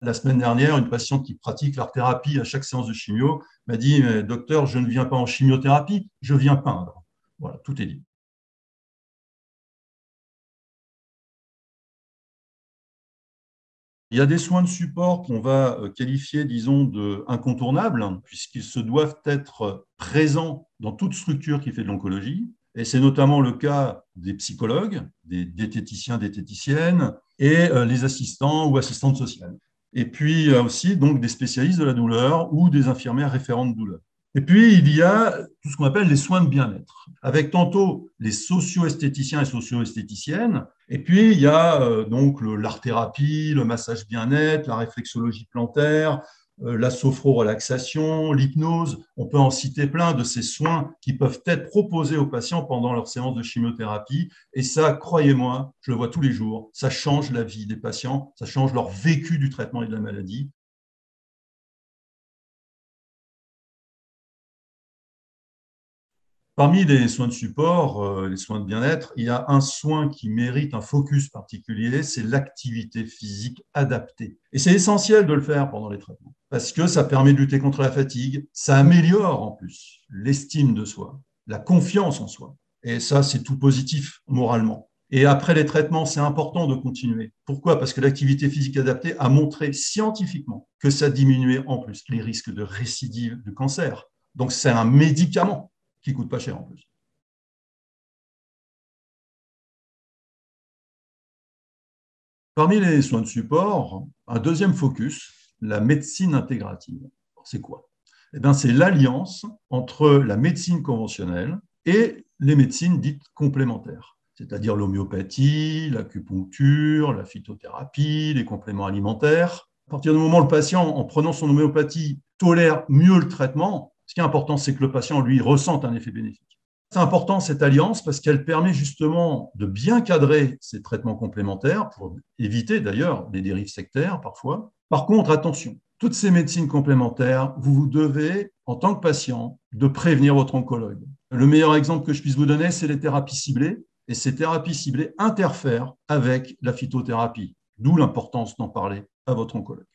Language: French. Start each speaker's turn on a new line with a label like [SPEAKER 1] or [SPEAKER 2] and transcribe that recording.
[SPEAKER 1] La semaine dernière, une patiente qui pratique l'art-thérapie à chaque séance de chimio m'a dit « Docteur, je ne viens pas en chimiothérapie, je viens peindre ». Voilà, tout est dit. Il y a des soins de support qu'on va qualifier, disons, d'incontournables, puisqu'ils se doivent être présents dans toute structure qui fait de l'oncologie. Et c'est notamment le cas des psychologues, des diététiciens, diététiciennes, et les assistants ou assistantes sociales. Et puis aussi donc des spécialistes de la douleur ou des infirmières référentes de douleur. Et puis, il y a tout ce qu'on appelle les soins de bien-être, avec tantôt les socio-esthéticiens et socio-esthéticiennes, et puis il y a donc l'art-thérapie, le massage bien-être, la réflexologie plantaire, la sophro-relaxation, l'hypnose. On peut en citer plein de ces soins qui peuvent être proposés aux patients pendant leur séance de chimiothérapie. Et ça, croyez-moi, je le vois tous les jours, ça change la vie des patients, ça change leur vécu du traitement et de la maladie. Parmi les soins de support, les soins de bien-être, il y a un soin qui mérite un focus particulier, c'est l'activité physique adaptée. Et c'est essentiel de le faire pendant les traitements, parce que ça permet de lutter contre la fatigue, ça améliore en plus l'estime de soi, la confiance en soi. Et ça, c'est tout positif moralement. Et après les traitements, c'est important de continuer. Pourquoi? Parce que l'activité physique adaptée a montré scientifiquement que ça diminuait en plus les risques de récidive de cancer. Donc c'est un médicament qui ne coûte pas cher en plus. Parmi les soins de support, un deuxième focus, la médecine intégrative. C'est quoi? Eh bien, c'est l'alliance entre la médecine conventionnelle et les médecines dites complémentaires, c'est-à-dire l'homéopathie, l'acupuncture, la phytothérapie, les compléments alimentaires. À partir du moment où le patient, en prenant son homéopathie, tolère mieux le traitement, ce qui est important, c'est que le patient, lui, ressente un effet bénéfique. C'est important cette alliance parce qu'elle permet justement de bien cadrer ces traitements complémentaires pour éviter d'ailleurs des dérives sectaires parfois. Par contre, attention, toutes ces médecines complémentaires, vous devez, en tant que patient, de prévenir votre oncologue. Le meilleur exemple que je puisse vous donner, c'est les thérapies ciblées. Et ces thérapies ciblées interfèrent avec la phytothérapie, d'où l'importance d'en parler à votre oncologue.